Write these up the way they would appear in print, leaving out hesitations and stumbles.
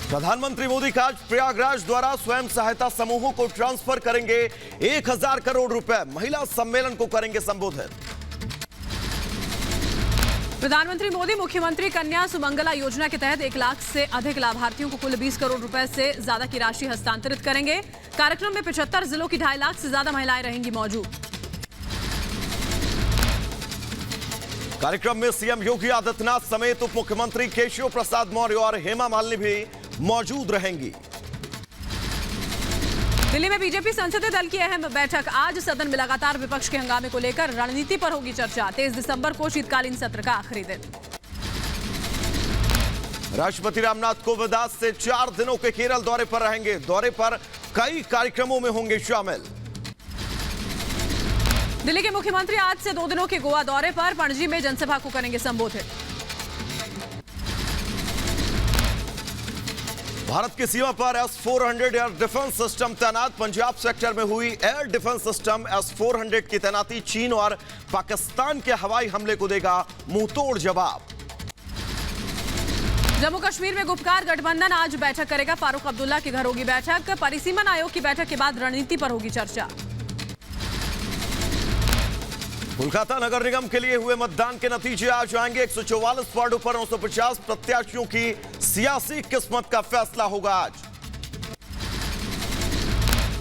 प्रधानमंत्री मोदी का आज प्रयागराज द्वारा स्वयं सहायता समूहों को ट्रांसफर करेंगे 1000 करोड़ रुपए। महिला सम्मेलन को करेंगे संबोधित। प्रधानमंत्री मोदी मुख्यमंत्री कन्या सुमंगला योजना के तहत 1 लाख से अधिक लाभार्थियों को कुल 20 करोड़ रुपए से ज्यादा की राशि हस्तांतरित करेंगे। कार्यक्रम में 75 जिलों की 2.5 लाख से ज्यादा महिलाएं रहेंगी मौजूद। कार्यक्रम में सीएम योगी आदित्यनाथ समेत उप मुख्यमंत्री केशव प्रसाद मौर्य और हेमा मालिनी भी मौजूद रहेंगी। दिल्ली में बीजेपी संसदीय दल की अहम बैठक। आज सदन में लगातार विपक्ष के हंगामे को लेकर रणनीति पर होगी चर्चा। 23 दिसंबर को शीतकालीन सत्र का आखिरी दिन। राष्ट्रपति रामनाथ कोविंद आज से 4 दिनों के केरल दौरे पर रहेंगे। दौरे पर कई कार्यक्रमों में होंगे शामिल। दिल्ली के मुख्यमंत्री आज से 2 दिनों के गोवा दौरे पर। पणजी में जनसभा को करेंगे संबोधित। भारत की सीमा पर S-400 एयर डिफेंस सिस्टम तैनात। पंजाब सेक्टर में हुई एयर डिफेंस सिस्टम S-400 की तैनाती चीन और पाकिस्तान के हवाई हमले को देगा मुंहतोड़ जवाब। जम्मू कश्मीर में गुपकार गठबंधन आज बैठक करेगा। फारूक अब्दुल्ला के घर होगी बैठक। परिसीमन आयोग की बैठक के बाद रणनीति पर होगी चर्चा। कोलकाता नगर निगम के लिए हुए मतदान के नतीजे आज आएंगे। 144 वार्डों पर 950 प्रत्याशियों की सियासी किस्मत का फैसला होगा आज।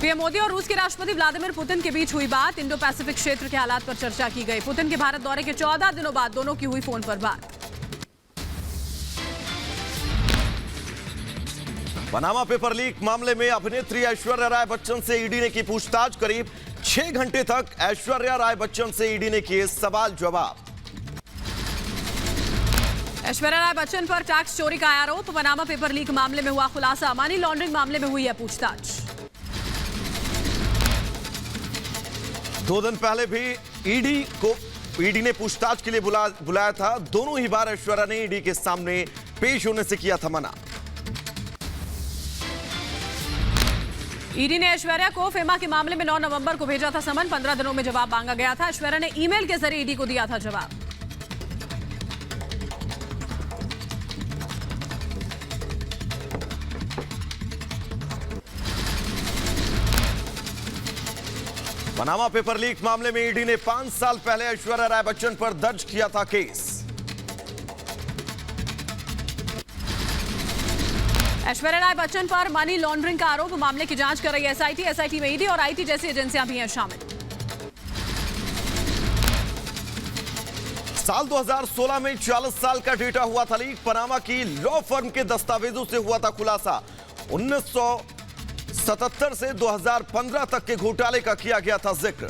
पीएम मोदी और रूस के राष्ट्रपति व्लादिमीर पुतिन के बीच हुई बात। इंडो पैसिफिक क्षेत्र के हालात पर चर्चा की गई। पुतिन के भारत दौरे के 14 दिनों बाद दोनों की हुई फोन पर बात। पनामा पेपर लीक मामले में अभिनेत्री ऐश्वर्या राय बच्चन से ईडी ने की पूछताछ। करीब 6 घंटे तक ऐश्वर्या राय बच्चन से ईडी ने किए सवाल जवाब। ऐश्वर्या राय बच्चन पर टैक्स चोरी का आरोप। पनामा पेपर लीक मामले में हुआ खुलासा। मनी लॉन्ड्रिंग मामले में हुई है पूछताछ। 2 दिन पहले भी ईडी ने पूछताछ के लिए बुलाया था। दोनों ही बार ऐश्वर्या ने ईडी के सामने पेश होने से किया था मना। ईडी ने ऐश्वर्या को फेमा के मामले में 9 नवंबर को भेजा था समन। 15 दिनों में जवाब मांगा गया था। ऐश्वर्या ने ईमेल के जरिए ईडी को दिया था जवाब। पनामा पेपर लीक मामले में ईडी ने 5 साल पहले ऐश्वर्या राय बच्चन पर दर्ज किया था केस। ऐश्वर्या राय बच्चन पर मनी लॉन्ड्रिंग का आरोप। मामले की जांच कर रही एसआईटी। एसआईटी में ईडी और आईटी जैसी एजेंसियां भी हैं शामिल। साल 2016 में 40 साल का डेटा हुआ था लीक। पनामा की लॉ फर्म के दस्तावेजों से हुआ था खुलासा। 1977 से 2015 तक के घोटाले का किया गया था जिक्र।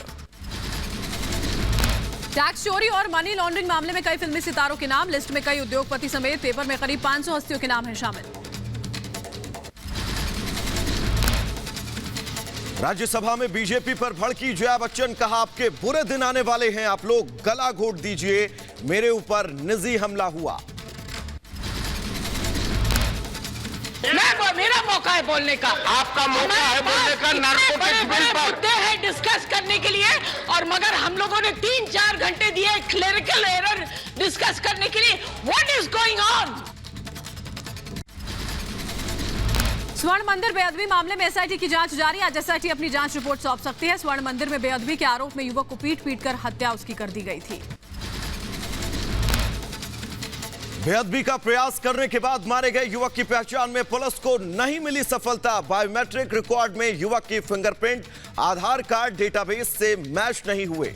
टैक्स चोरी और मनी लॉन्ड्रिंग मामले में कई फिल्मी सितारों के नाम। लिस्ट में कई उद्योगपति समेत पेपर में करीब 500 हस्तियों के नाम हैं शामिल। राज्यसभा में बीजेपी पर भड़की जया बच्चन। कहा आपके बुरे दिन आने वाले हैं, आप लोग गला घोट दीजिए, मेरे ऊपर निजी हमला हुआ। मेरा मौका है बोलने का। आपका मौका है बोलने का। नारकोटिक्स बिल पर मुद्दे हैं डिस्कस करने के लिए, और मगर हम लोगों ने 3-4 घंटे दिए क्लेरिकल एरर डिस्कस करने के लिए। What is going on? स्वर्ण मंदिर बेअदबी मामले में एसआईटी की जांच जारी। आज एसआईटी अपनी जांच रिपोर्ट सौंप सकती है। स्वर्ण मंदिर में बेअदबी के आरोप में युवक को पीट कर हत्या उसकी कर दी गई थी। बेअदबी का प्रयास करने के बाद मारे गए युवक की पहचान में पुलिस को नहीं मिली सफलता। बायोमेट्रिक रिकॉर्ड में युवक की फिंगरप्रिंट आधार कार्ड डेटाबेस से मैच नहीं हुए।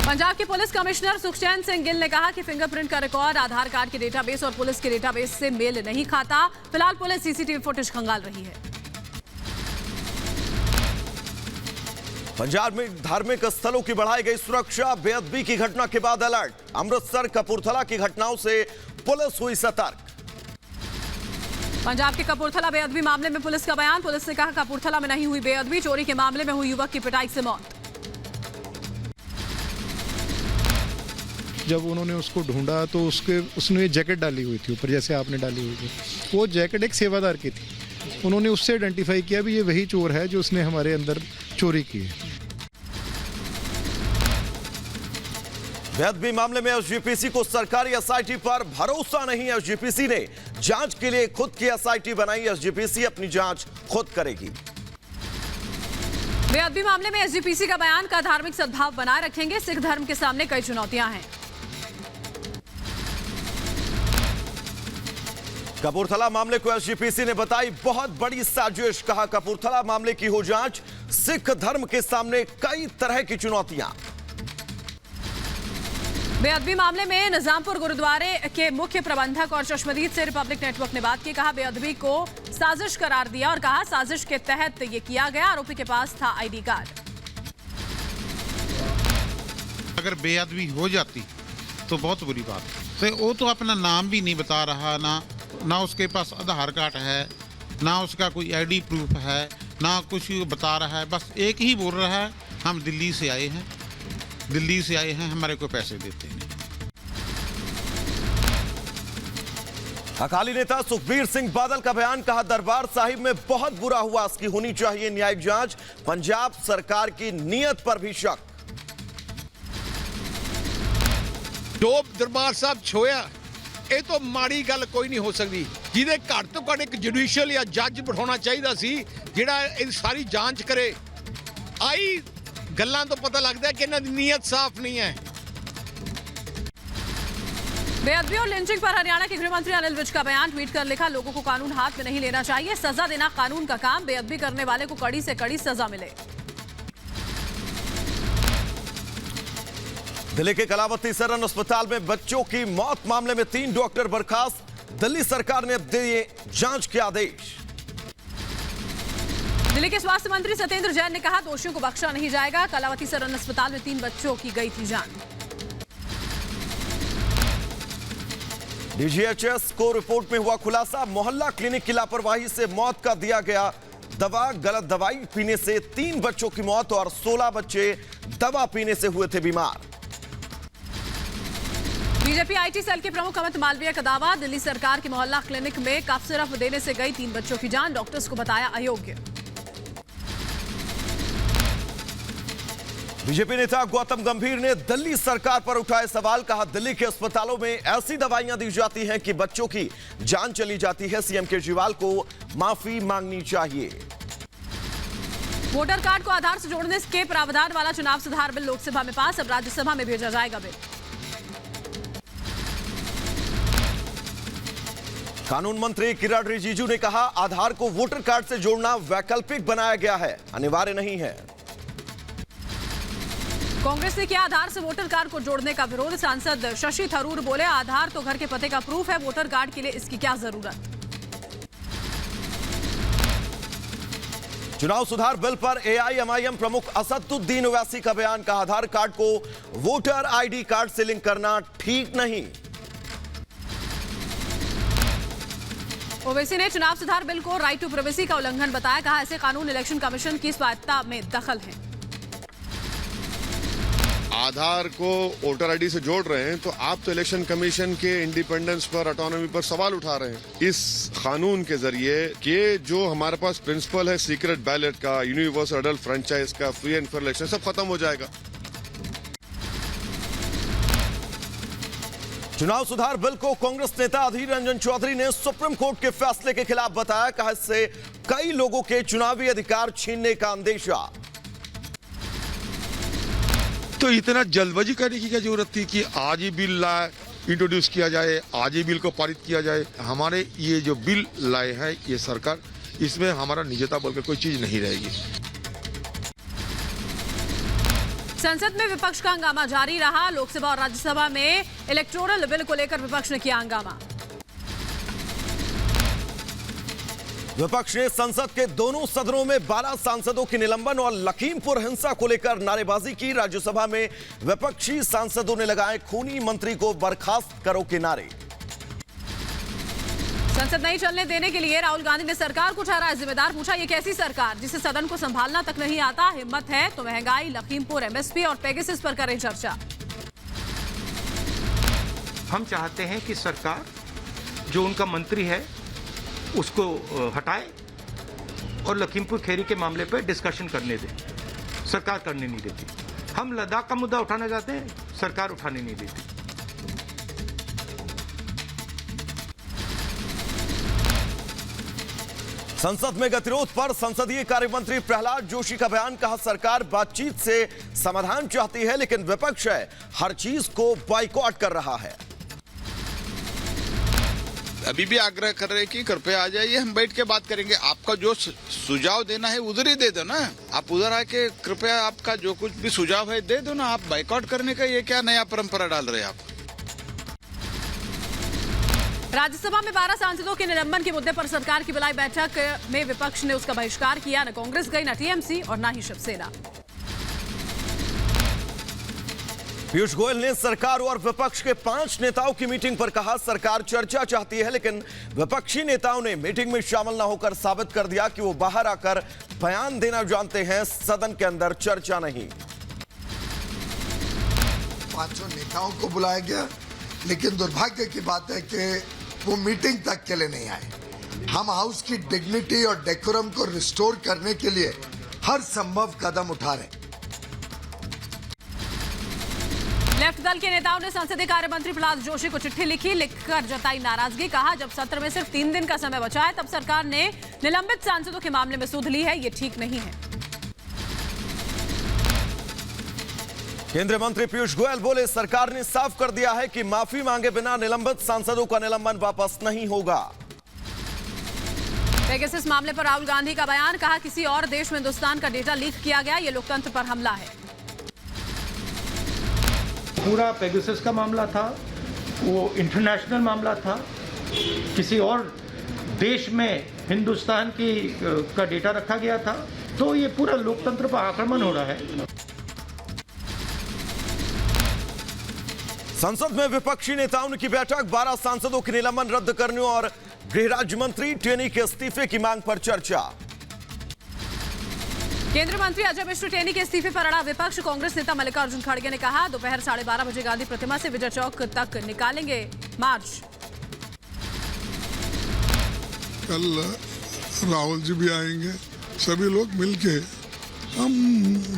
पंजाब के पुलिस कमिश्नर सुखचैन सिंह गिल ने कहा कि फिंगरप्रिंट का रिकॉर्ड आधार कार्ड के डेटाबेस और पुलिस के डेटाबेस से मेल नहीं खाता। फिलहाल पुलिस सीसीटीवी फुटेज खंगाल रही है। पंजाब में धार्मिक स्थलों की बढ़ाई गई सुरक्षा। बेअदबी की घटना के बाद अलर्ट। अमृतसर कपूरथला की घटनाओं से पुलिस हुई सतर्क। पंजाब के कपूरथला बेअदबी मामले में पुलिस का बयान। पुलिस ने कहा कपूरथला में नहीं हुई बेअदबी। चोरी के मामले में हुई युवक की पिटाई से मौत। जब उन्होंने उसको ढूंढा तो उसने जैकेट डाली हुई थी ऊपर, जैसे आपने डाली हुई थी। वो जैकेट एक सेवादार की थी। उन्होंने उससे आइडेंटिफाई किया भी ये वही चोर है जो उसने हमारे अंदर चोरी की है। बेअदबी मामले में एसजीपीसी को सरकारी एसआईटी पर भरोसा नहीं। एसजीपीसी ने जांच के लिए खुद की एसआईटी बनाई। एसजीपीसी अपनी जांच खुद करेगी। बेअदबी मामले में एसजीपीसी का बयान का धार्मिक सद्भाव बनाए रखेंगे। सिख धर्म के सामने कई चुनौतियां हैं। कपूरथला मामले को एसजीपीसी ने बताई बहुत बड़ी साजिश। कहा कपूरथला मामले की हो जांच, सिख धर्म के सामने कई तरह की चुनौतियां। बेअदबी मामले में निजामपुर गुरुद्वारे के मुख्य प्रबंधक और चश्मदीद से रिपब्लिक नेटवर्क ने बात की। कहा बेअदबी को साजिश करार दिया और कहा साजिश के तहत यह किया गया। आरोपी के पास था आईडी कार्ड। अगर बेअदबी हो जाती तो बहुत बुरी बात है। तो वो तो अपना नाम भी नहीं बता रहा, ना उसके पास आधार कार्ड है, ना उसका कोई आईडी प्रूफ है, ना कुछ बता रहा है। बस एक ही बोल रहा है, हम दिल्ली से आए हैं, हमारे को पैसे देते हैं। अकाली नेता सुखबीर सिंह बादल का बयान। कहा दरबार साहिब में बहुत बुरा हुआ, इसकी होनी चाहिए न्यायिक जांच। पंजाब सरकार की नीयत पर भी शक। जो दरबार साहब छोया ਇਹ ਤੋਂ ਮਾੜੀ ਗੱਲ ਕੋਈ ਨਹੀਂ ਹੋ ਸਕਦੀ। ਜਿਹਦੇ ਘੱਟ ਤੋਂ ਘੱਟ ਇੱਕ ਜੁਡੀਸ਼ੀਅਲ ਜਾਂ ਜੱਜ ਬਿਠਾਉਣਾ ਚਾਹੀਦਾ ਸੀ ਜਿਹੜਾ ਇਹ ਸਾਰੀ ਜਾਂਚ ਕਰੇ। ਆਈ ਗੱਲਾਂ ਤੋਂ ਪਤਾ ਲੱਗਦਾ ਕਿ ਇਹਨਾਂ ਦੀ ਨੀਅਤ ਸਾਫ਼ नहीं है। बेअदबी और लिंचिंग पर हरियाणा के गृह मंत्री अनिल विज का बयान। ट्वीट कर लिखा लोगों को कानून हाथ में नहीं लेना चाहिए, सजा देना कानून का काम। बेअदबी करने वाले को कड़ी से कड़ी सजा मिले। दिल्ली के कलावती सरन अस्पताल में बच्चों की मौत मामले में 3 डॉक्टर बर्खास्त। दिल्ली सरकार ने अब दिए जांच के आदेश। दिल्ली के स्वास्थ्य मंत्री सत्येंद्र जैन ने कहा दोषियों को बख्शा नहीं जाएगा। कलावती सरन अस्पताल में 3 बच्चों की गई थी जान। डीजीएचएस को रिपोर्ट में हुआ खुलासा। मोहल्ला क्लिनिक की लापरवाही से मौत का दिया गया दवा। गलत दवाई पीने से 3 बच्चों की मौत और 16 बच्चे दवा पीने से हुए थे बीमार। बीजेपी आईटी सेल के प्रमुख अमित मालवीय का दावा। दिल्ली सरकार की मोहल्ला क्लिनिक में कफ सिरप देने से गई 3 बच्चों की जान। डॉक्टर्स को बताया अयोग्य। बीजेपी नेता गौतम गंभीर ने दिल्ली सरकार पर उठाए सवाल। कहा दिल्ली के अस्पतालों में ऐसी दवाइयां दी जाती हैं कि बच्चों की जान चली जाती है। सीएम केजरीवाल को माफी मांगनी चाहिए। वोटर कार्ड को आधार से जोड़ने के प्रावधान वाला चुनाव सुधार बिल लोकसभा में पास। अब राज्यसभा में भेजा जाएगा बिल। कानून मंत्री किरण रिजिजू ने कहा आधार को वोटर कार्ड से जोड़ना वैकल्पिक बनाया गया है, अनिवार्य नहीं है। कांग्रेस ने किया आधार से वोटर कार्ड को जोड़ने का विरोध। सांसद शशि थरूर बोले आधार तो घर के पते का प्रूफ है, वोटर कार्ड के लिए इसकी क्या जरूरत। चुनाव सुधार बिल पर एआईएमआईएम प्रमुख असदुद्दीन ओवैसी का बयान। कहा आधार कार्ड को वोटर आईडी कार्ड से लिंक करना ठीक नहीं। ओवैसी ने चुनाव सुधार बिल को राइट टू प्राइवेसी का उल्लंघन बताया। कहा ऐसे कानून इलेक्शन कमीशन की स्वायत्ता में दखल है। आधार को वोटर आईडी से जोड़ रहे हैं तो आप तो इलेक्शन कमीशन के इंडिपेंडेंस पर, ऑटोनॉमी पर सवाल उठा रहे हैं। इस कानून के जरिए कि जो हमारे पास प्रिंसिपल है सीक्रेट बैलेट का, यूनिवर्सल अडल्ट फ्रेंचाइज का, फ्री एंड फेयर इलेक्शन, सब खत्म हो जाएगा। चुनाव सुधार बिल को कांग्रेस नेता अधीर रंजन चौधरी ने सुप्रीम कोर्ट के फैसले के खिलाफ बताया। कहा इससे कई लोगों के चुनावी अधिकार छीनने का अंदेशा। तो इतना जल्दबाजी करने की क्या जरूरत थी कि आज ही बिल लाए, इंट्रोड्यूस किया जाए, आज ही बिल को पारित किया जाए। हमारे ये जो बिल लाए हैं ये सरकार, इसमें हमारा निजता बोलकर कोई चीज नहीं रहेगी। संसद में विपक्ष का हंगामा जारी रहा। लोकसभा और राज्यसभा में इलेक्टोरल बिल को लेकर विपक्ष ने किया हंगामा। विपक्ष ने संसद के दोनों सदनों में 12 सांसदों की निलंबन और लखीमपुर हिंसा को लेकर नारेबाजी की। राज्यसभा में विपक्षी सांसदों ने लगाए खूनी मंत्री को बर्खास्त करो के नारे। संसद नहीं चलने देने के लिए राहुल गांधी ने सरकार को ठहराया जिम्मेदार। पूछा ये कैसी सरकार जिसे सदन को संभालना तक नहीं आता। हिम्मत है तो महंगाई, लखीमपुर, एमएसपी और पेगासस पर करें चर्चा। हम चाहते हैं कि सरकार जो उनका मंत्री है उसको हटाए और लखीमपुर खेरी के मामले पर डिस्कशन करने दे। सरकार करने नहीं देती। हम लद्दाख का मुद्दा उठाना चाहते हैं, सरकार उठाने नहीं देती। संसद में गतिरोध पर संसदीय कार्य मंत्री प्रहलाद जोशी का बयान, कहा सरकार बातचीत से समाधान चाहती है लेकिन विपक्ष है हर चीज को बॉयकॉट कर रहा है। अभी भी आग्रह कर रहे हैं कि कृपया आ जाइए, हम बैठ के बात करेंगे। आपका जो सुझाव देना है उधर ही दे दो ना, आप उधर आके कृपया आपका जो कुछ भी सुझाव है दे दो ना। आप बाइकआउट करने का ये क्या नया परंपरा डाल रहे हैं आप? राज्यसभा में 12 सांसदों के निलंबन के मुद्दे पर सरकार की बुलाई बैठक में विपक्ष ने उसका बहिष्कार किया। न कांग्रेस गई, न टीएमसी और न ही शिवसेना। पीयूष गोयल ने सरकार और विपक्ष के 5 नेताओं की मीटिंग पर कहा सरकार चर्चा चाहती है लेकिन विपक्षी नेताओं ने मीटिंग में शामिल न होकर साबित कर दिया कि वो बाहर आकर बयान देना जानते हैं, सदन के अंदर चर्चा नहीं। 5 नेताओं को बुलाया गया लेकिन दुर्भाग्य की बात है कि वो मीटिंग तक के लिए नहीं आए। हम हाउस की डिग्निटी और डेकोरम को रिस्टोर करने के लिए हर संभव कदम उठा रहे हैं। लेफ्ट दल के नेताओं ने संसदीय कार्य मंत्री प्रहलाद जोशी को चिट्ठी लिखी, लिखकर जताई नाराजगी। कहा जब सत्र में सिर्फ 3 दिन का समय बचा है तब सरकार ने निलंबित सांसदों के मामले में सुध ली है, ये ठीक नहीं है। केंद्रीय मंत्री पीयूष गोयल बोले सरकार ने साफ कर दिया है कि माफी मांगे बिना निलंबित सांसदों का निलंबन वापस नहीं होगा। पेगासस मामले पर राहुल गांधी का बयान, कहा किसी और देश में हिंदुस्तान का डेटा लीक किया गया, ये लोकतंत्र पर हमला है। पूरा पेगासस का मामला था, वो इंटरनेशनल मामला था, किसी और देश में हिंदुस्तान का डेटा रखा गया था, तो ये पूरा लोकतंत्र पर आक्रमण हो रहा है। संसद में विपक्षी नेताओं की बैठक, 12 सांसदों के निलंबन रद्द करने और गृह राज्य मंत्री टेनी के इस्तीफे की मांग पर चर्चा। केंद्रीय मंत्री अजय मिश्र टेनी के इस्तीफे पर अड़ा विपक्ष। कांग्रेस नेता मल्लिकार्जुन खड़गे ने कहा दोपहर 12:30 बजे गांधी प्रतिमा से विजय चौक तक निकालेंगे मार्च। कल राहुल जी भी आएंगे, सभी लोग मिलके हम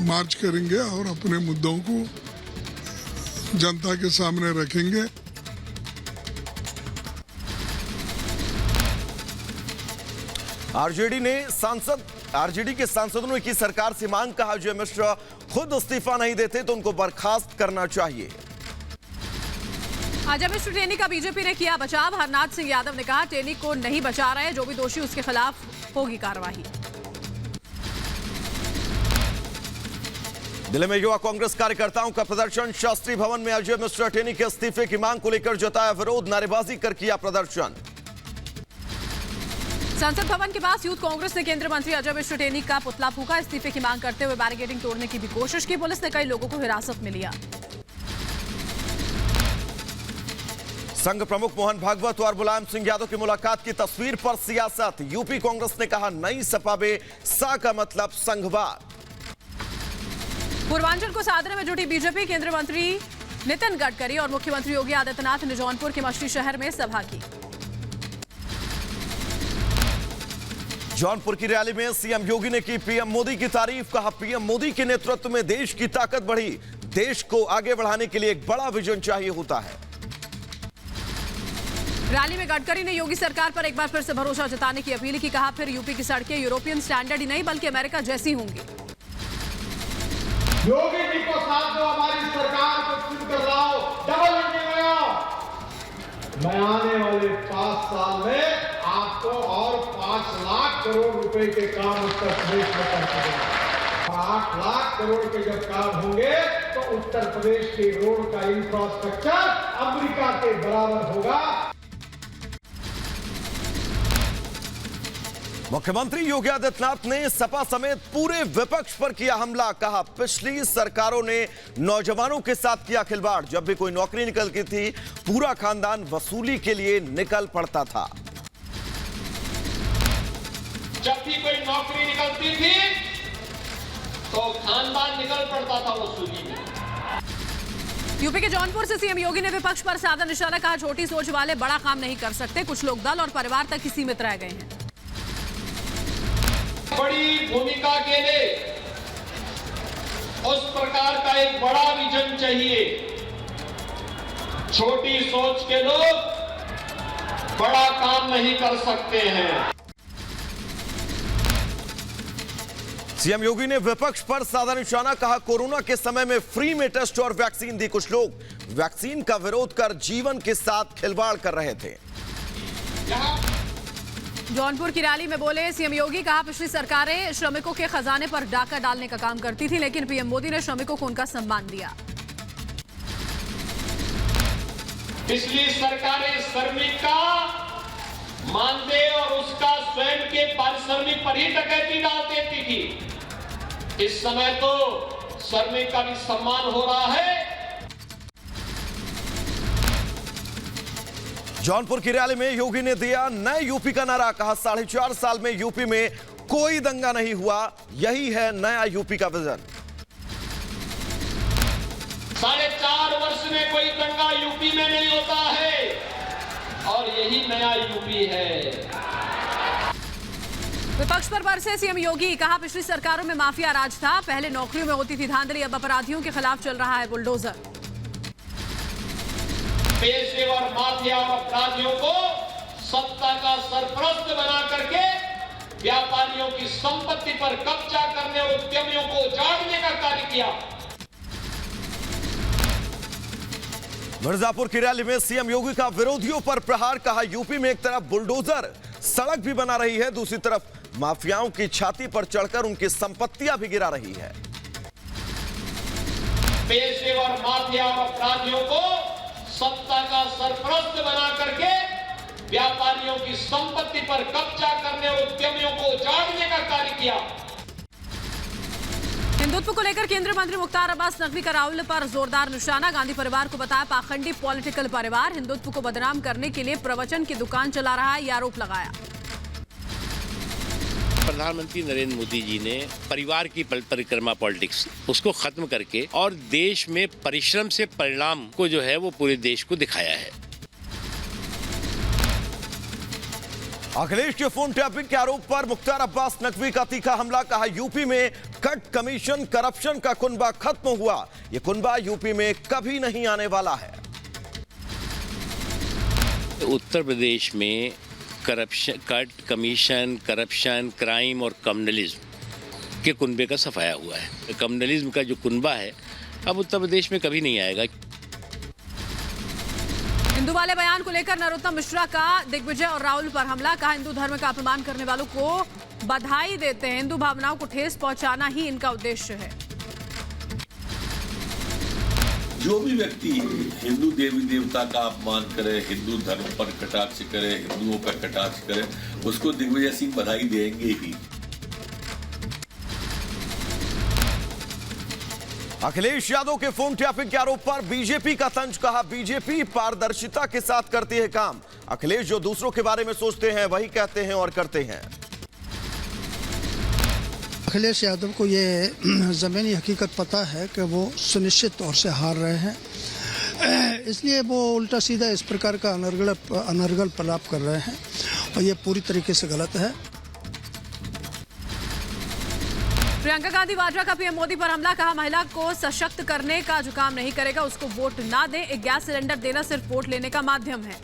मार्च करेंगे और अपने मुद्दों को जनता के सामने रखेंगे। आरजेडी के सांसदों ने की सरकार से मांग, कहा अजय मिश्र खुद इस्तीफा नहीं देते तो उनको बर्खास्त करना चाहिए। अजय मिश्र टेनी का बीजेपी ने किया बचाव। हरनाथ सिंह यादव ने कहा टेनी को नहीं बचा रहे, जो भी दोषी उसके खिलाफ होगी कार्रवाई। दिल्ली में युवा कांग्रेस कार्यकर्ताओं का प्रदर्शन, शास्त्री भवन में अजय मिश्र टेनी के इस्तीफे की मांग को लेकर जताया विरोध, नारेबाजी कर किया प्रदर्शन। संसद भवन के पास यूथ कांग्रेस ने केंद्रीय मंत्री अजय मिश्र टेनी का पुतला फूंका। इस्तीफे की मांग करते हुए बैरिकेडिंग तोड़ने की भी कोशिश की। पुलिस ने कई लोगों को हिरासत में लिया। संघ प्रमुख मोहन भागवत और मुलायम सिंह यादव की मुलाकात की तस्वीर पर सियासत। यूपी कांग्रेस ने कहा नई सपा में सा का मतलब संघवाद। पूर्वांचल को साधने में जुटी बीजेपी। केंद्रीय मंत्री नितिन गडकरी और मुख्यमंत्री योगी आदित्यनाथ ने जौनपुर के मछली शहर में सभा की। जौनपुर की रैली में सीएम योगी ने की पीएम मोदी की तारीफ, कहा पीएम मोदी के नेतृत्व में देश की ताकत बढ़ी, देश को आगे बढ़ाने के लिए एक बड़ा विजन चाहिए होता है। रैली में गडकरी ने योगी सरकार पर एक बार फिर से भरोसा जताने की अपील की। कहा फिर यूपी की सड़कें यूरोपियन स्टैंडर्ड ही नहीं बल्कि अमेरिका जैसी होंगी। योगी जी को साथ दो, हमारी सरकार को चुनकर लाओ, डबल इंजन लगाओ। मैं आने वाले 5 साल में आपको और 5 लाख करोड़ रुपए के काम उत्तर प्रदेश में करके देंगे। 8 लाख करोड़ के जब काम होंगे तो उत्तर प्रदेश के रोड का इंफ्रास्ट्रक्चर अमेरिका के बराबर होगा। मुख्यमंत्री योगी आदित्यनाथ ने सपा समेत पूरे विपक्ष पर किया हमला, कहा पिछली सरकारों ने नौजवानों के साथ किया खिलवाड़, जब भी कोई नौकरी निकलती थी पूरा खानदान वसूली के लिए निकल पड़ता था। जब भी कोई नौकरी निकलती थी तो खानदान निकल पड़ता था वसूली में। यूपी के जौनपुर से सीएम योगी ने विपक्ष पर साधा निशाना, कहा छोटी सोच वाले बड़ा काम नहीं कर सकते, कुछ लोग दल और परिवार तक ही सीमित रह गए हैं। बड़ी भूमिका के लिए उस प्रकार का एक बड़ा विजन चाहिए। छोटी सोच के लोग बड़ा काम नहीं कर सकते हैं। सीएम योगी ने विपक्ष पर साधा निशाना, कहा कोरोना के समय में फ्री में टेस्ट और वैक्सीन दी। कुछ लोग वैक्सीन का विरोध कर जीवन के साथ खिलवाड़ कर रहे थे। जौनपुर की रैली में बोले सीएम योगी, कहा पिछली सरकारें श्रमिकों के खजाने पर डाका डालने का काम करती थी, लेकिन पीएम मोदी ने श्रमिकों को उनका सम्मान दिया। पिछली सरकारें श्रमिक का मानदेय और उसका स्वयं के पारिश्रमिक पर ही डकैती डाल देती थी। इस समय तो श्रमिक का भी सम्मान हो रहा है। जौनपुर की रैली में योगी ने दिया नए यूपी का नारा, कहा 4.5 साल में यूपी में कोई दंगा नहीं हुआ, यही है नया यूपी का विजन। 4.5 वर्ष में कोई दंगा यूपी में नहीं होता है और यही नया यूपी है। विपक्ष पर बरसे सीएम योगी, कहा पिछली सरकारों में माफिया राज था, पहले नौकरियों में होती थी धांधली, अब अपराधियों के खिलाफ चल रहा है बुलडोजर। पेशेवर माफिया और अपराधियों को सत्ता का सरपरस्त बना करके व्यापारियों की संपत्ति पर कब्जा करने और उद्यमियों को उजाड़ने का कार्य किया। मिर्जापुर की रैली में सीएम योगी का विरोधियों पर प्रहार, कहा यूपी में एक तरफ बुलडोजर सड़क भी बना रही है, दूसरी तरफ माफियाओं की छाती पर चढ़कर उनकी संपत्तियां भी गिरा रही है। पेशेवर माफिया और अपराधियों को सत्ता का सरपरस्त बना करके व्यापारियों की संपत्ति पर कब्जा करने और उद्यमियों को उजाड़ने का कार्य किया। हिंदुत्व को लेकर केंद्रीय मंत्री मुख्तार अब्बास नकवी का राहुल पर जोरदार निशाना, गांधी परिवार को बताया पाखंडी पॉलिटिकल परिवार, हिंदुत्व को बदनाम करने के लिए प्रवचन की दुकान चला रहा है, यह आरोप लगाया। प्रधानमंत्री नरेंद्र मोदी जी ने परिवार की परिक्रमा पॉलिटिक्स उसको खत्म करके और देश में परिश्रम से परिणाम को जो है वो पूरे देश को दिखाया है। अखिलेश के फोन टैपिंग के आरोप पर मुख्तार अब्बास नकवी का तीखा हमला, कहा यूपी में कट कमीशन करप्शन का कुनबा खत्म हुआ, यह कुनबा यूपी में कभी नहीं आने वाला है। उत्तर प्रदेश में corruption, cut commission, corruption, crime और कम्युनलिज्म के कुनबे का सफाया हुआ है। कम्युनलिज्म का जो कुनबा है अब उत्तर प्रदेश में कभी नहीं आएगा। हिंदू वाले बयान को लेकर नरोत्तम मिश्रा का दिग्विजय और राहुल पर हमला, कहा हिंदू धर्म का अपमान करने वालों को बधाई देते हैं, हिंदू भावनाओं को ठेस पहुंचाना ही इनका उद्देश्य है। जो भी व्यक्ति हिंदू देवी देवता का अपमान करे, हिंदू धर्म पर कटाक्ष करे, हिंदुओं पर कटाक्ष करे, उसको दिग्विजय सिंह बधाई देंगे ही। अखिलेश यादव के फोन टैपिंग के आरोप पर बीजेपी का तंज, कहा बीजेपी पारदर्शिता के साथ करती है काम, अखिलेश जो दूसरों के बारे में सोचते हैं वही कहते हैं और करते हैं। अखिलेश यादव को ये ज़मीनी हकीकत पता है कि वो सुनिश्चित तौर से हार रहे हैं, इसलिए वो उल्टा सीधा इस प्रकार का अनर्गल प्रलाप कर रहे हैं और ये पूरी तरीके से गलत है। प्रियंका गांधी वाड्रा का पीएम मोदी पर हमला, कहा महिला को सशक्त करने का जो काम नहीं करेगा उसको वोट ना दें, एक गैस सिलेंडर देना सिर्फ वोट लेने का माध्यम है।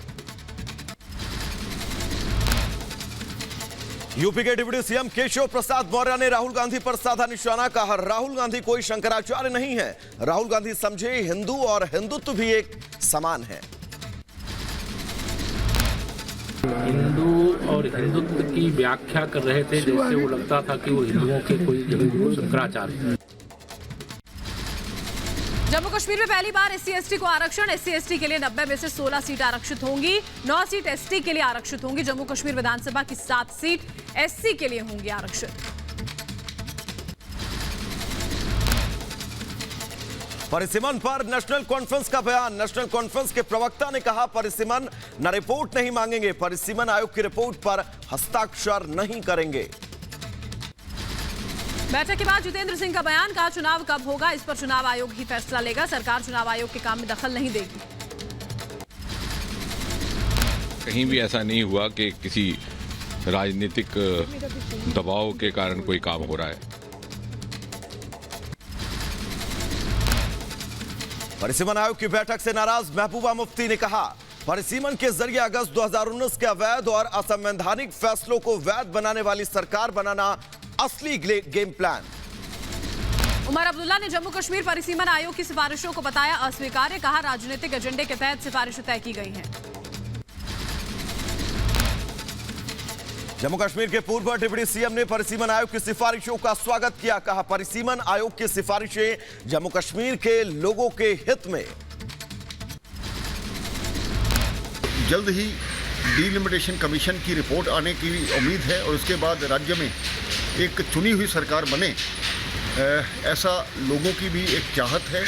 यूपी के डिप्टी सीएम केशव प्रसाद मौर्य ने राहुल गांधी पर साधा निशाना, कहा राहुल गांधी कोई शंकराचार्य नहीं है, राहुल गांधी समझे हिंदू और हिंदुत्व भी एक समान है। हिंदू और हिंदुत्व की व्याख्या कर रहे थे जैसे वो लगता था कि वो हिंदुओं के कोई हिंदू शंकराचार्य है। जम्मू कश्मीर में पहली बार SC/ST को आरक्षण, SC/ST के लिए 90 में से 16 सीट आरक्षित होंगी, 9 सीट ST के लिए आरक्षित होंगी। जम्मू कश्मीर विधानसभा की 7 सीट SC के लिए होंगी आरक्षित। परिसीमन पर नेशनल कॉन्फ्रेंस का बयान, नेशनल कॉन्फ्रेंस के प्रवक्ता ने कहा परिसीमन न रिपोर्ट नहीं मांगेंगे, परिसीमन आयोग की रिपोर्ट पर हस्ताक्षर नहीं करेंगे। बैठक के बाद जितेंद्र सिंह का बयान, कहा चुनाव कब होगा इस पर चुनाव आयोग ही फैसला लेगा, सरकार चुनाव आयोग के काम में दखल नहीं देगी। कहीं भी ऐसा नहीं हुआ कि किसी राजनीतिक दबाव के कारण कोई काम हो रहा है। परिसीमन आयोग की बैठक से नाराज महबूबा मुफ्ती ने कहा, परिसीमन के जरिए अगस्त 2019 के अवैध और असंवैधानिक फैसलों को वैध बनाने वाली सरकार बनाना असली गेम प्लान। उमर अब्दुल्ला ने जम्मू कश्मीर परिसीमन आयोग की सिफारिशों को बताया अस्वीकार्य, कहा राजनीतिक एजेंडे के तहत सिफारिशें तय की गई हैं। जम्मू कश्मीर के पूर्व डिप्टी सीएम ने परिसीमन आयोग की सिफारिशों का स्वागत किया, कहा परिसीमन आयोग की सिफारिशें जम्मू कश्मीर के लोगों के हित में। जल्द ही डिलिमिटेशन कमीशन की रिपोर्ट आने की उम्मीद है और उसके बाद राज्य में एक चुनी हुई सरकार बने, ऐसा लोगों की भी एक चाहत है।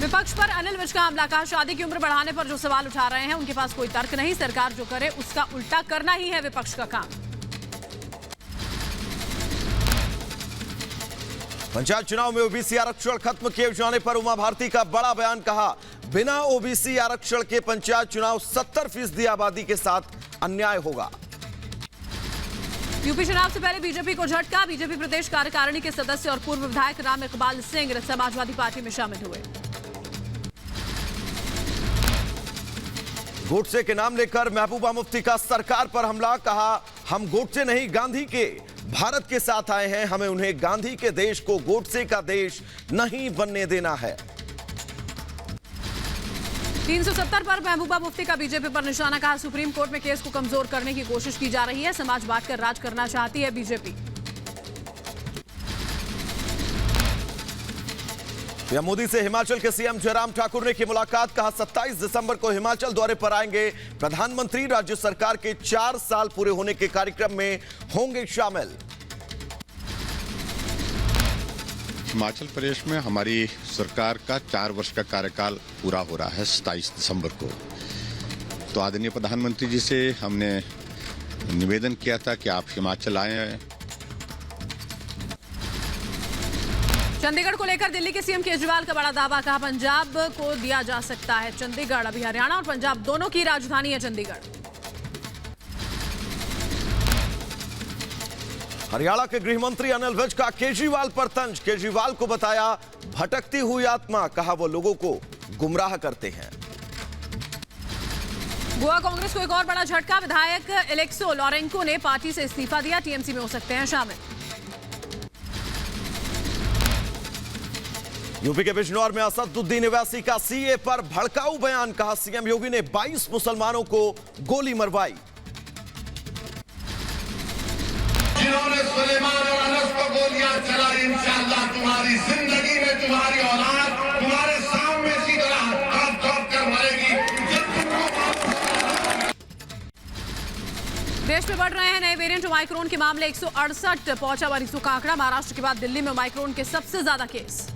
विपक्ष पर अनिल विज का हमला, कहा शादी की उम्र बढ़ाने पर जो सवाल उठा रहे हैं उनके पास कोई तर्क नहीं, सरकार जो करे उसका उल्टा करना ही है विपक्ष का काम। पंचायत चुनाव में ओबीसी आरक्षण खत्म किए जाने पर उमा भारती का बड़ा बयान, कहा बिना ओबीसी आरक्षण के पंचायत चुनाव 70% आबादी के साथ अन्याय होगा। यूपी चुनाव से पहले बीजेपी को झटका, बीजेपी प्रदेश कार्यकारिणी के सदस्य और पूर्व विधायक राम इकबाल सिंह समाजवादी पार्टी में शामिल हुए। गोडसे के नाम लेकर महबूबा मुफ्ती का सरकार पर हमला, कहा हम गोडसे नहीं गांधी के भारत के साथ आए हैं, हमें उन्हें गांधी के देश को गोडसे का देश नहीं बनने देना है। 370 पर महबूबा मुफ्ती का बीजेपी पर निशाना, कहा सुप्रीम कोर्ट में केस को कमजोर करने की कोशिश की जा रही है, समाज बांटकर राज करना चाहती है बीजेपी। पीएम मोदी से हिमाचल के सीएम जयराम ठाकुर ने की मुलाकात, कहा 27 दिसंबर को हिमाचल दौरे पर आएंगे प्रधानमंत्री, राज्य सरकार के 4 साल पूरे होने के कार्यक्रम में होंगे शामिल। हिमाचल प्रदेश में हमारी सरकार का 4 वर्ष का कार्यकाल पूरा हो रहा है 27 दिसंबर को। तो आदरणीय प्रधानमंत्री जी से हमने निवेदन किया था कि आप हिमाचल आए। चंडीगढ़ को लेकर दिल्ली के सीएम केजरीवाल का बड़ा दावा, कहा पंजाब को दिया जा सकता है चंडीगढ़, अभी हरियाणा और पंजाब दोनों की राजधानी है चंडीगढ़। हरियाणा के गृह मंत्री अनिल विज का केजरीवाल पर तंज, केजरीवाल को बताया भटकती हुई आत्मा, कहा वो लोगों को गुमराह करते हैं। गोवा कांग्रेस को एक और बड़ा झटका, विधायक एलेक्सो लॉरेंको ने पार्टी से इस्तीफा दिया, टीएमसी में हो सकते हैं शामिल। यूपी के बिजनौर में असदुद्दीन ओवैसी का सीए पर भड़काऊ बयान, कहा सीएम योगी ने 22 मुसलमानों को गोली मरवाई। जिन्होंने सुलेमान और अनस को गोलियां चलाई, इंशाअल्लाह तुम्हारी जिंदगी में तुम्हारी औलाद तुम्हारे सामने इसी तरह हाथ ठोक कर मरेगी। देश में बढ़ रहे हैं नए वेरिएंट ओमाइक्रोन के मामले, 168 पहुंचा मरीजों का आंकड़ा, महाराष्ट्र के बाद दिल्ली में ओमाइक्रोन के सबसे ज्यादा केस।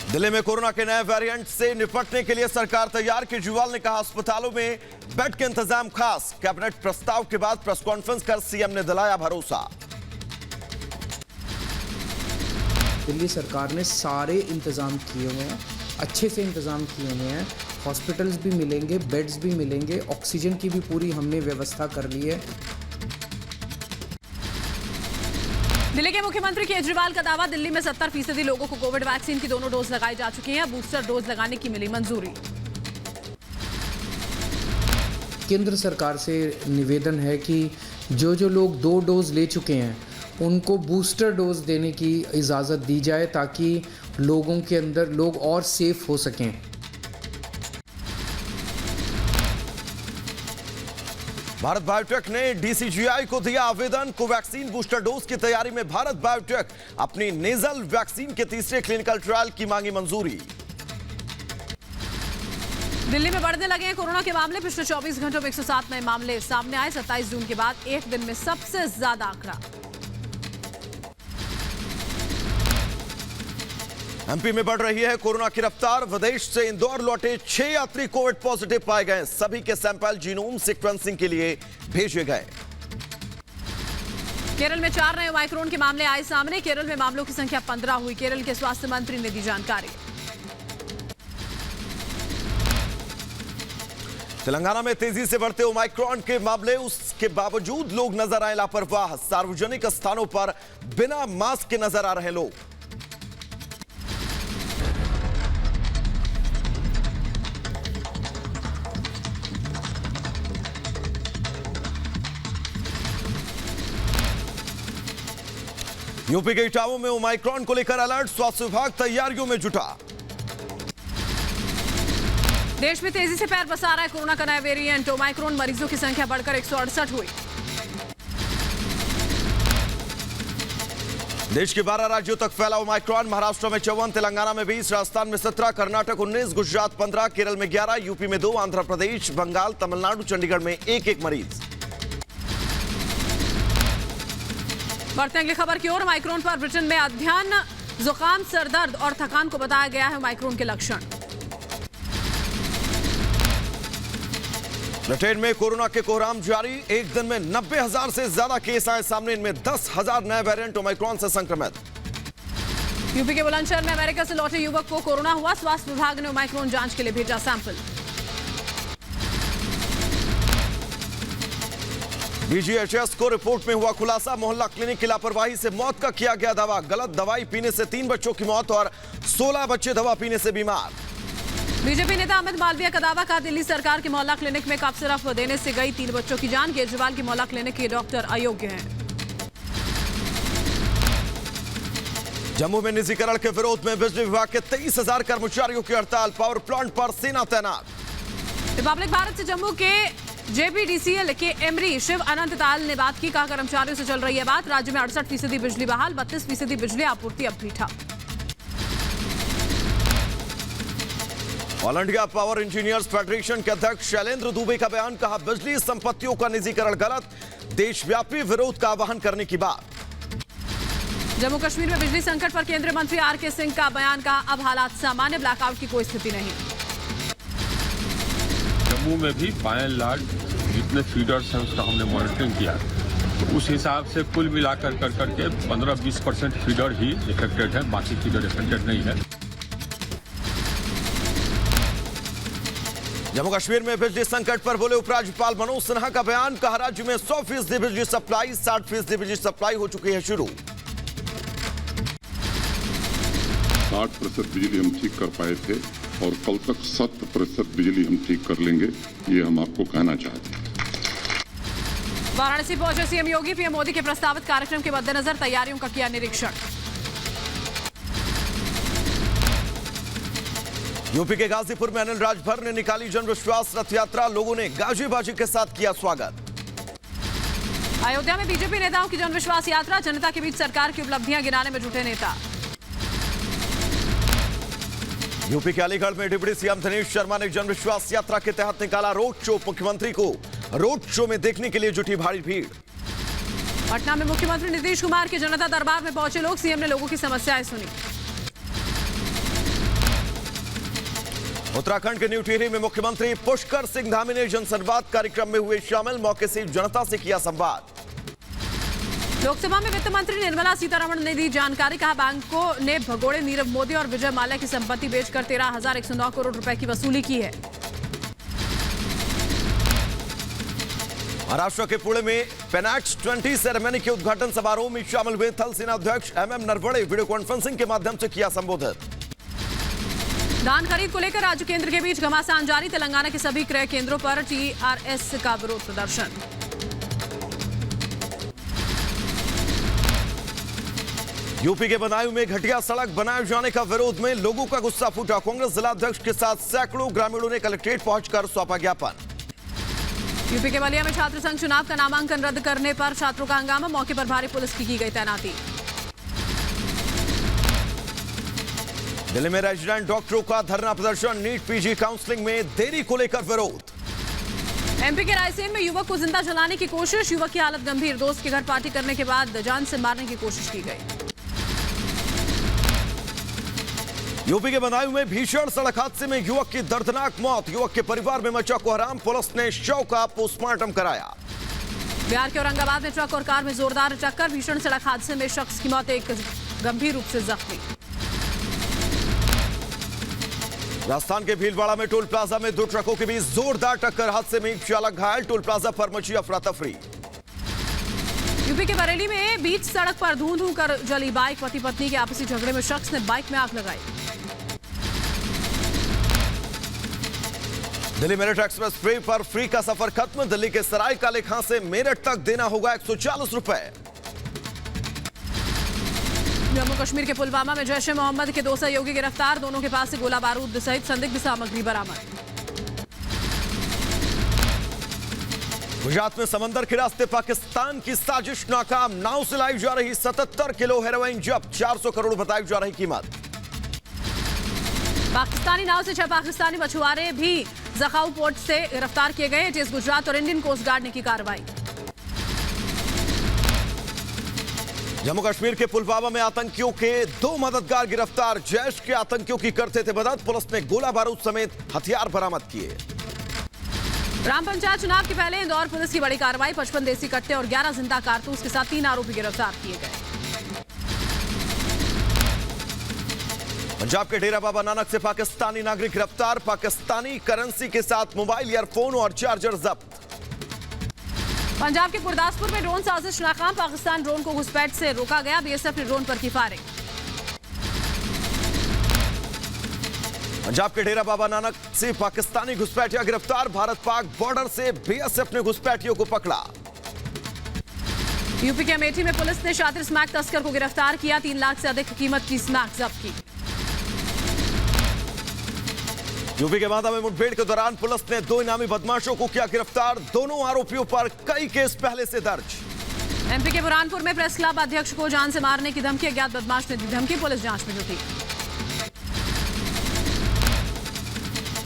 दिल्ली में कोरोना के नए वेरिएंट से निपटने के लिए सरकार तैयार, केजरीवाल ने कहा अस्पतालों में बेड के इंतजाम खास, कैबिनेट प्रस्ताव के बाद प्रेस कॉन्फ्रेंस कर सीएम ने दिलाया भरोसा। दिल्ली सरकार ने सारे इंतजाम किए हुए हैं, अच्छे से इंतजाम किए हुए हैं, हॉस्पिटल्स भी मिलेंगे, बेड्स भी मिलेंगे, ऑक्सीजन की भी पूरी हमने व्यवस्था कर ली है। दिल्ली के मुख्यमंत्री केजरीवाल का दावा, दिल्ली में 70% लोगों को कोविड वैक्सीन की दोनों डोज लगाई जा चुकी हैं, बूस्टर डोज लगाने की मिली मंजूरी। केंद्र सरकार से निवेदन है कि जो लोग 2 डोज ले चुके हैं उनको बूस्टर डोज देने की इजाज़त दी जाए, ताकि लोगों के अंदर लोग और सेफ हो सकें। भारत बायोटेक ने डीसीजीआई को दिया आवेदन, कोवैक्सीन बूस्टर डोज की तैयारी में भारत बायोटेक अपनी नेजल वैक्सीन के तीसरे क्लिनिकल ट्रायल की मांगी मंजूरी। दिल्ली में बढ़ने लगे हैं कोरोना के मामले, पिछले 24 घंटों में 107 नए मामले सामने आए, 27 जून के बाद एक दिन में सबसे ज्यादा आंकड़ा। एमपी में बढ़ रही है कोरोना की रफ्तार, विदेश से इंदौर लौटे 6 यात्री कोविड पॉजिटिव पाए गए, सभी के सैंपल जीनोम सीक्वेंसिंग के लिए भेजे गए। केरल में 4 नए ओमाइक्रोन के मामले आए सामने, केरल में मामलों की संख्या 15 हुई, केरल के स्वास्थ्य मंत्री ने दी जानकारी। तेलंगाना में तेजी से बढ़ते ओमाइक्रॉन के मामले, उसके बावजूद लोग नजर आए लापरवाह। सार्वजनिक स्थानों पर बिना मास्क के नजर आ रहे लोग। यूपी के इटावा में ओमाइक्रॉन को लेकर अलर्ट, स्वास्थ्य विभाग तैयारियों में जुटा। देश में तेजी से पैर पसार रहा है कोरोना का नया वेरिएंट। ओमाइक्रॉन मरीजों की संख्या बढ़कर 168 हुई। देश के 12 राज्यों तक फैला ओमाइक्रॉन। महाराष्ट्र में 54, तेलंगाना में 20, राजस्थान में 17, कर्नाटक 19, गुजरात 15, केरल में 11, यूपी में 2, आंध्र प्रदेश, बंगाल, तमिलनाडु, चंडीगढ़ में एक मरीज। बढ़ते अगली खबर की ओर। ओमाइक्रॉन पर ब्रिटेन में अध्ययन, जुकाम, सरदर्द और थकान को बताया गया है ओमाइक्रॉन के लक्षण। ब्रिटेन में कोरोना के कोहराम जारी, एक दिन में 90,000 से ज्यादा केस आए सामने, इनमें 10,000 नए वेरिएंट ओमाइक्रॉन से संक्रमित। यूपी के बुलंदशहर में अमेरिका से लौटे युवक को कोरोना हुआ, स्वास्थ्य विभाग ने ओमाइक्रॉन जांच के लिए भेजा सैंपल। बीजीएचएस को रिपोर्ट में हुआ खुलासा, मोहल्ला क्लिनिक की लापरवाही से मौत का किया गया दावा। गलत दवाई पीने से 3 बच्चों की मौत और 16 बच्चे दवा पीने से बीमार। बीजेपी नेता अमित मालवीय का दावा, कहा दिल्ली सरकार की मोहल्ला क्लिनिक में कफ सिरप देने से गई 3 बच्चों की जान। केजरीवाल की मोहल्ला क्लिनिक के डॉक्टर अयोग्य हैं। जम्मू में निजीकरण के विरोध में बिजली विभाग के 23,000 कर्मचारियों की हड़ताल, पावर प्लांट पर सेना तैनात। रिपब्लिक भारत से जम्मू के जेपीडीसीएल के एमडी शिव अनंत ताल ने बात की, कहा कर्मचारियों से चल रही है बात। राज्य में 68% बिजली बहाल, 32% बिजली आपूर्ति अब भी ठप। All India power engineers federation के अध्यक्ष शैलेंद्र दुबे का बयान, कहा बिजली संपत्तियों का निजीकरण गलत, देशव्यापी विरोध का आह्वान करने की बात। जम्मू कश्मीर में बिजली संकट पर केंद्रीय मंत्री आरके सिंह का बयान, कहा अब हालात सामान्य, ब्लैकआउट की कोई स्थिति नहीं। जम्मू में भी बाय एंड लार्ज जितने फीडर्स हैं उसका हमने मॉनिटरिंग किया, तो उस हिसाब से कुल मिलाकर करके 15-20% फीडर ही इफेक्टेड है, बाकी फीडर इफेक्टेड नहीं है। जम्मू कश्मीर में बिजली संकट पर बोले उपराज्यपाल मनोज सिन्हा का बयान, कहा राज्य में 100% बिजली सप्लाई, 60% बिजली सप्लाई हो चुकी है शुरू। 60% बिजली हम ठीक कर पाए थे और कल तक 70% बिजली हम ठीक कर लेंगे, ये हम आपको कहना चाहते हैं। वाराणसी पहुंचे सीएम योगी, पीएम मोदी के प्रस्तावित कार्यक्रम के मद्देनजर तैयारियों का किया निरीक्षण। यूपी के गाजीपुर में अनिल राजभर ने निकाली जन विश्वास रथ यात्रा, लोगों ने गाजी बाजी के साथ किया स्वागत। अयोध्या में बीजेपी नेताओं की जन विश्वास यात्रा, जनता के बीच सरकार की उपलब्धियां गिनाने में जुटे नेता। यूपी के अलीगढ़ में डिप्टी सीएम दिनेश शर्मा ने जन विश्वास यात्रा के तहत निकाला रोड शो, मुख्यमंत्री को रोड शो में देखने के लिए जुटी भारी भीड़। पटना में मुख्यमंत्री नीतीश कुमार के जनता दरबार में पहुंचे लोग, सीएम ने लोगों की समस्याएं सुनी। उत्तराखंड के न्यू टिहरी में मुख्यमंत्री पुष्कर सिंह धामी ने जनसंवाद कार्यक्रम में हुए शामिल, मौके से जनता से किया संवाद। लोकसभा में वित्त मंत्री निर्मला सीतारमण ने दी जानकारी, कहा बैंकों ने भगोड़े नीरव मोदी और विजय माल्या की संपत्ति बेचकर 13,109 करोड़ रुपए की वसूली की है। महाराष्ट्र के पुणे में पेनैक्स 20 सेरेमनी के उद्घाटन समारोह में शामिल हुए थल सेना अध्यक्ष MM नरवणे, वीडियो कॉन्फ्रेंसिंग के माध्यम से किया संबोधित। धान खरीद को लेकर राज्य केंद्र के बीच घमासान जारी, तेलंगाना के सभी क्रय केंद्रों पर TRS का विरोध प्रदर्शन। यूपी के बदायूं में घटिया सड़क बनाए जाने का विरोध में लोगों का गुस्सा फूटा, कांग्रेस जिलाध्यक्ष के साथ सैकड़ों ग्रामीणों ने कलेक्ट्रेट पहुंचकर सौंपा ज्ञापन। यूपी के बलिया में छात्र संघ चुनाव का नामांकन रद्द करने पर छात्रों का हंगामा, मौके पर भारी पुलिस की गई तैनाती। दिल्ली में रेजिडेंट डॉक्टरों का धरना प्रदर्शन, नीट पीजी काउंसलिंग में देरी को लेकर विरोध। एमपी के रायसेन में युवक को जिंदा जलाने की कोशिश, युवक की हालत गंभीर, दोस्त के घर पार्टी करने के बाद जान से मारने की कोशिश की गई। यूपी के बदायूं में भीषण सड़क हादसे में युवक की दर्दनाक मौत, युवक के परिवार में मचा कोहराम, पुलिस ने शव का पोस्टमार्टम कराया। बिहार के औरंगाबाद में ट्रक और कार में जोरदार टक्कर, भीषण सड़क हादसे में शख्स की मौत, एक गंभीर रूप से जख्मी। राजस्थान के भीलवाड़ा में टोल प्लाजा में दो ट्रकों के बीच जोरदार टक्कर, हादसे में एक चालक घायल, टोल प्लाजा पर मची अफरा तफरी। यूपी के बरेली में बीच सड़क पर धूं कर जली बाइक, पति पत्नी के आपसी झगड़े में शख्स ने बाइक में आग लगाई। दिल्ली मेरठ एक्सप्रेस वे पर फ्री का सफर खत्म, दिल्ली के सराय काले खां से मेरठ तक देना होगा 140 रुपए। जम्मू कश्मीर के पुलवामा में जैश ए मोहम्मद के 2 सहयोगी गिरफ्तार, दोनों के पास से गोला बारूद सहित संदिग्ध सामग्री बरामद। गुजरात में समंदर के रास्ते पाकिस्तान की साजिश नाकाम, नाव से लाई जा रही 77 किलो हेरोइन जब्त, 400 करोड़ बताई जा रही कीमत। पाकिस्तानी नाव से 6 पाकिस्तानी मछुआरे भी जखाऊ पोर्ट से गिरफ्तार किए गए, एटीएस गुजरात और इंडियन कोस्ट गार्ड ने की कार्रवाई। जम्मू कश्मीर के पुलवामा में आतंकियों के 2 मददगार गिरफ्तार, जैश के आतंकियों की करते थे मदद, पुलिस ने गोला बारूद समेत हथियार बरामद किए। ग्राम पंचायत चुनाव के पहले इंदौर पुलिस की बड़ी कार्रवाई, 55 देसी कट्टे और 11 जिंदा कारतूस के साथ 3 आरोपी गिरफ्तार किए गए। पंजाब के डेरा बाबा नानक से पाकिस्तानी नागरिक गिरफ्तार, पाकिस्तानी करेंसी के साथ मोबाइल, ईयरफोन और चार्जर जब्त। पंजाब के गुरदासपुर में ड्रोन साजिश नाकाम, पाकिस्तान ड्रोन को घुसपैठ से रोका गया, बीएसएफ ने ड्रोन पर की फायरिंग। पंजाब के डेरा बाबा नानक से पाकिस्तानी घुसपैठिया गिरफ्तार, भारत पाक बॉर्डर से बीएसएफ ने घुसपैठियों को पकड़ा। यूपी के अमेठी में पुलिस ने शातिर स्मैक तस्कर को गिरफ्तार किया, 3 लाख से अधिक कीमत की स्मैक जब्त की। यूपी के बांदा में मुठभेड़ के दौरान पुलिस ने 2 इनामी बदमाशों को किया गिरफ्तार, दोनों आरोपियों पर कई केस पहले से दर्ज। एमपी के बुरहानपुर में प्रेस क्लब अध्यक्ष को जान से मारने की धमकी, अज्ञात बदमाश ने दी धमकी, पुलिस जांच में जुटी।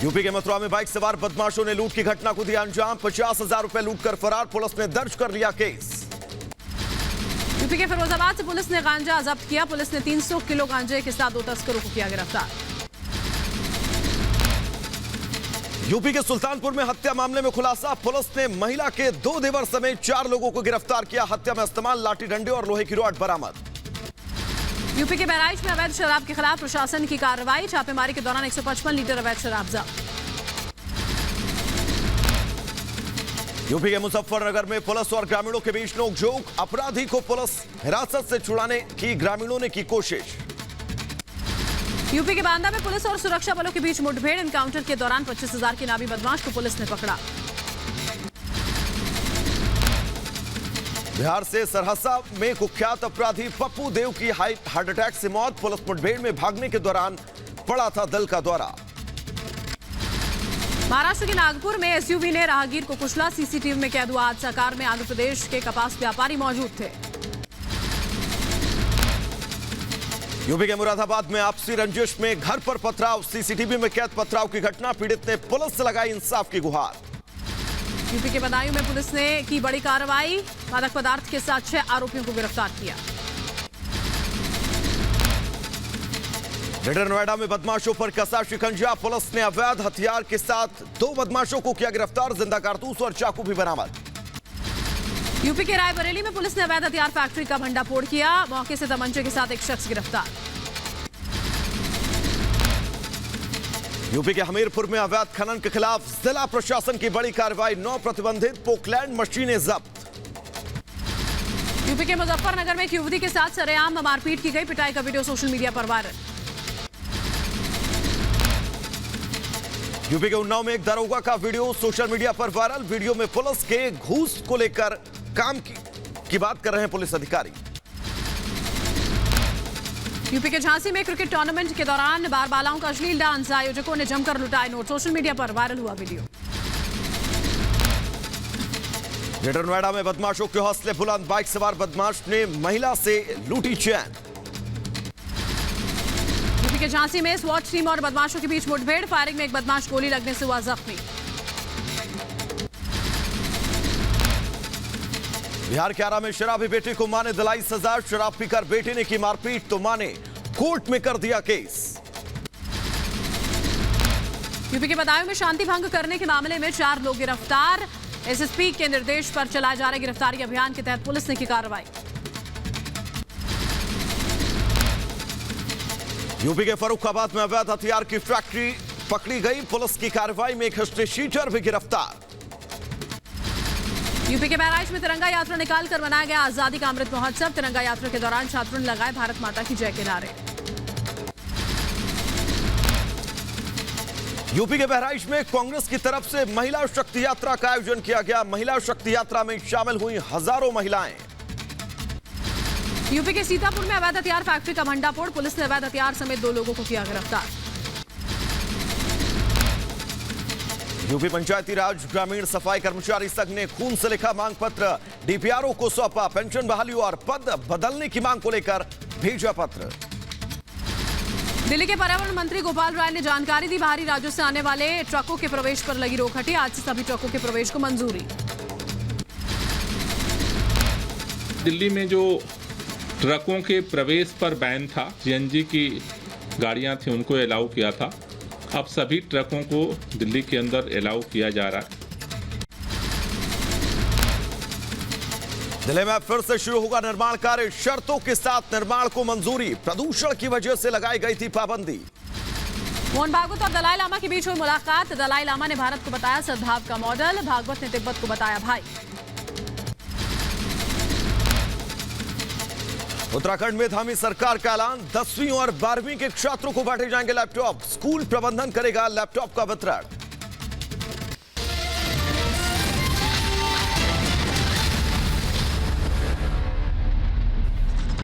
यूपी के मथुरा में बाइक सवार बदमाशों ने लूट की घटना को दिया अंजाम, 50,000 रुपए लूट कर फरार, पुलिस ने दर्ज कर लिया केस। यूपी के फिरोजाबाद से पुलिस ने गांजा जब्त किया, पुलिस ने 300 किलो गांजे के साथ 2 तस्करों को किया गिरफ्तार। यूपी के सुल्तानपुर में हत्या मामले में खुलासा, पुलिस ने महिला के 2 देवर समेत 4 लोगों को गिरफ्तार किया, हत्या में इस्तेमाल लाठी डंडे और लोहे की रॉड बरामद। यूपी के बहराइच में अवैध शराब के खिलाफ प्रशासन की कार्रवाई, छापेमारी के दौरान 155 लीटर अवैध शराब जब्त। यूपी के मुजफ्फरनगर में पुलिस और ग्रामीणों के बीच नोकझोंक, अपराधी को पुलिस हिरासत से छुड़ाने की ग्रामीणों ने की कोशिश। यूपी के बांदा में पुलिस और सुरक्षा बलों के बीच मुठभेड़, एनकाउंटर के दौरान 25,000 के नामी बदमाश को पुलिस ने पकड़ा। बिहार से सरहसा में कुख्यात अपराधी पप्पू देव की हार्ट अटैक से मौत, पुलिस मुठभेड़ में भागने के दौरान पड़ा था दिल का दौरा। महाराष्ट्र के नागपुर में एसयूवी ने राहगीर को कुचला, सीसीटीवी में कैद हुआ हादसा, कार में आंध्र प्रदेश के कपास व्यापारी मौजूद थे। यूपी के मुरादाबाद में आपसी रंजिश में घर पर पथराव, सीसीटीवी में कैद पथराव की घटना, पीड़ित ने पुलिस से लगाई इंसाफ की गुहार। यूपी के बदायूं में पुलिस ने की बड़ी कार्रवाई, मादक पदार्थ के साथ 6 आरोपियों को गिरफ्तार किया। ग्रेटर नोएडा में बदमाशों पर कसा शिकंजा, पुलिस ने अवैध हथियार के साथ 2 बदमाशों को किया गिरफ्तार, जिंदा कारतूस और चाकू भी बरामद। यूपी के रायबरेली में पुलिस ने अवैध हथियार फैक्ट्री का भंडाफोड़ किया, मौके से तमंचे के साथ एक शख्स गिरफ्तार। यूपी के हमीरपुर में अवैध खनन के खिलाफ जिला प्रशासन की बड़ी कार्रवाई, 9 प्रतिबंधित पोकलैंड मशीनें जब्त। यूपी के मुजफ्फरनगर में एक युवती के साथ सरेआम मारपीट की गई, पिटाई का वीडियो सोशल मीडिया पर वायरल। यूपी के उन्नाव में एक दरोगा का वीडियो सोशल मीडिया पर वायरल, वीडियो में पुलिस के घूस को लेकर काम की बात कर रहे हैं पुलिस अधिकारी। यूपी के झांसी में क्रिकेट टूर्नामेंट के दौरान बारबालाओं का अश्लील डांस, आयोजकों ने जमकर लुटाए नोट, सोशल मीडिया पर वायरल हुआ वीडियो। ग्रेटर नोएडा में बदमाशों के हौसले बुलंद, बाइक सवार बदमाश ने महिला से लूटी चैन। यूपी के झांसी में स्वॉट टीम और बदमाशों के बीच मुठभेड़, फायरिंग में एक बदमाश गोली लगने से हुआ जख्मी। बिहार के आरा में शराबी बेटे को मां ने दिलाई सजा, शराब पीकर बेटे ने की मारपीट तो मां ने कोर्ट में कर दिया केस। यूपी के बदायूं में शांति भंग करने के मामले में 4 लोग गिरफ्तार, एसएसपी के निर्देश पर चलाए जा रहे गिरफ्तारी अभियान के तहत पुलिस ने की कार्रवाई। यूपी के फर्रुखाबाद में अवैध हथियार की फैक्ट्री पकड़ी गई। पुलिस की कार्रवाई में एक हिस्ट्री शीटर भी गिरफ्तार। यूपी के बहराइच में तिरंगा यात्रा निकालकर मनाया गया आजादी का अमृत महोत्सव। तिरंगा यात्रा के दौरान छात्रों ने लगाए भारत माता की जय के नारे। यूपी के बहराइच में कांग्रेस की तरफ से महिला शक्ति यात्रा का आयोजन किया गया। महिला शक्ति यात्रा में शामिल हुई हजारों महिलाएं। यूपी के सीतापुर में अवैध हथियार फैक्ट्री का भंडाफोड़। पुलिस ने अवैध हथियार समेत 2 लोगों को किया गिरफ्तार। यूपी पंचायती राज ग्रामीण सफाई कर्मचारी संघ ने खून से लिखा मांग पत्र डीपीआरओ को सौंपा। पेंशन बहाली और पद बदलने की मांग को लेकर भेजा पत्र। दिल्ली के पर्यावरण मंत्री गोपाल राय ने जानकारी दी। बाहरी राज्यों से आने वाले ट्रकों के प्रवेश पर लगी रोक हटी। आज से सभी ट्रकों के प्रवेश को मंजूरी। दिल्ली में जो ट्रकों के प्रवेश पर बैन था, सीएनजी की गाड़ियां थी उनको अलाउ किया था, अब सभी ट्रकों को दिल्ली के अंदर अलाउ किया जा रहा है। दिल्ली में फिर से शुरू होगा निर्माण कार्य। शर्तों के साथ निर्माण को मंजूरी। प्रदूषण की वजह से लगाई गई थी पाबंदी। मोहन भागवत और दलाई लामा के बीच हुई मुलाकात। दलाई लामा ने भारत को बताया सद्भाव का मॉडल। भागवत ने तिब्बत को बताया भाई। उत्तराखंड में थामी सरकार का ऐलान। 10वीं और 12वीं के छात्रों को बांटे जाएंगे लैपटॉप। स्कूल प्रबंधन करेगा लैपटॉप का वितरण।